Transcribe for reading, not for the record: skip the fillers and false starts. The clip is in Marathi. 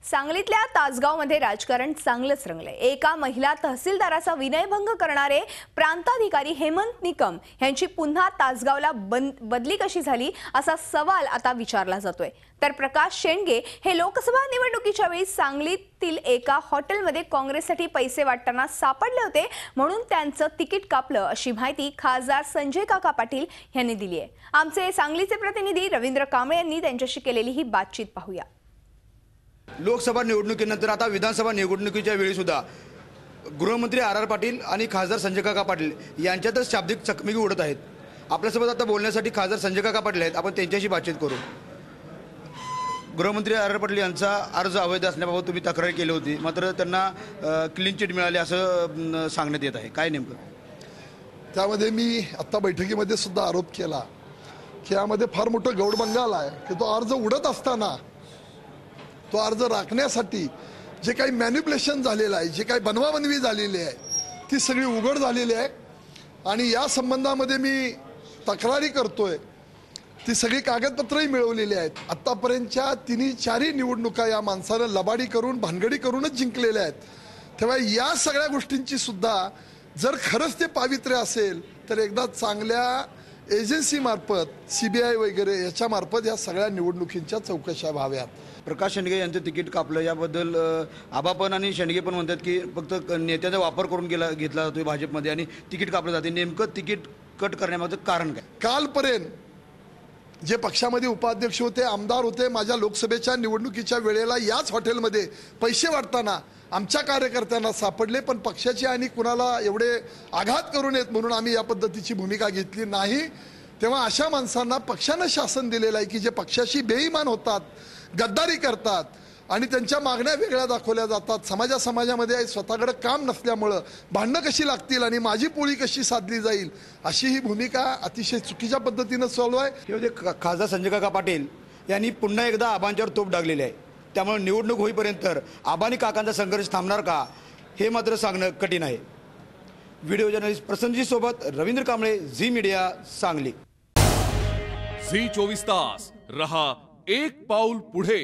सांगलीतल्या तासगावमध्ये राजकारण चांगलंच रंगलंय। एका महिला तहसीलदाराचा विनयभंग करणारे प्रांताधिकारी हेमंत निकम यांची पुन्हा तासगावला बदली कशी झाली असा सवाल आता विचारला जातोय। तर प्रकाश शेंडगे हे लोकसभा निवडणुकीच्या वेळी सांगलीतील एका हॉटेलमध्ये काँग्रेससाठी पैसे वाटताना सापडले होते, म्हणून त्यांचं तिकीट कापलं अशी माहिती खासदार संजय काका पाटील यांनी दिली आहे। आमचे सांगलीचे प्रतिनिधी रवींद्र कांबळे यांनी त्यांच्याशी केलेली ही बातचीत पाहूया। लोकसभा निवडणुकीनंतर आता विधानसभा निवडणुकीच्या वेळी सुद्धा गृहमंत्री आर पाटील आणि खासदार संजय काका पाटील यांच्यातच शाब्दिक चकमकी उडत आहेत। आपल्यासोबत आता बोलण्यासाठी खासदार संजय काका पाटील आहेत, आपण त्यांच्याशी बातचीत करू। गृहमंत्री आर पाटील यांचा अर्ज अवैध असण्याबाबत तुम्ही तक्रार केली होती, मात्र त्यांना क्लीन चिट मिळाली असं सांगण्यात येत आहे, काय नेमकं? त्यामध्ये मी आत्ता बैठकीमध्ये सुद्धा आरोप केला की यामध्ये फार मोठं गौडबंगाल आहे की तो अर्ज उडत असताना तो अर्ज राखण्यासाठी जे काही मॅनिप्युलेशन झालेलं आहे, जे काही बनवाबनवी झालेली आहे ती सगळी उघड झालेली आहे आणि या संबंधामध्ये मी तक्रारी करतोय। ती सगळी कागदपत्रही मिळवलेली आहेत। आत्तापर्यंतच्या तिन्ही चारही निवडणुका या माणसानं लबाडी करून भानगडी करूनच जिंकलेल्या आहेत। तेव्हा या सगळ्या गोष्टींची सुद्धा जर खरंच ते पावित्र्य असेल तर एकदा चांगल्या एजन्सी मार्फत CBI वगैरे याच्या मार्फत या सगळ्या निवडणुकींच्या चौकशा व्हाव्यात। प्रकाश शेंडगे यांचं तिकीट कापलं याबद्दल आबापण आणि शेंडगे पण म्हणतात की फक्त नेत्याचा वापर करून घेतला जातोय भाजपमध्ये आणि तिकीट कापलं जाते। नेमकं तिकीट कट करण्यामागचं कारण काय? कालपर्यंत जे पक्षामध्ये उपाध्यक्ष होते, आमदार होते, माझ्या लोकसभेच्या निवडणुकीच्या वेळेला याच हॉटेलमध्ये पैसे वाटताना आमच्या कार्यकर्त्यांना सापडले, पण पक्षाचे आणि कुणाला एवढे आघात करू नयेत म्हणून आम्ही या पद्धतीची भूमिका घेतली नाही। तेव्हा अशा माणसांना पक्षानं शासन दिलेलं आहे की जे पक्षाशी बेईमान होतात, गद्दारी करतात आणि त्यांच्या मागण्या वेगळ्या दाखवल्या जातात। समाजामध्ये स्वतःकडे काम नसल्यामुळं भांडणं कशी लागतील आणि माझी पोळी कशी साधली जाईल अशी ही भूमिका अतिशय चुकीच्या पद्धतीनं चालू आहे। खासदार संजय काका पाटील यांनी पुन्हा एकदा आबांच्यावर तोफ डागलेली आहे, त्यामुळे निवडणूक होईपर्यंत आबा आणि काकांचा संघर्ष थांबणार का हे मात्र सांगणं कठीण आहे। व्हिडिओ जर्नलिस्ट प्रसन्नजी सोबत रवींद्र कांबळे, झी मीडिया, सांगली। झी 24 तास रहा एक पाऊल पुढे।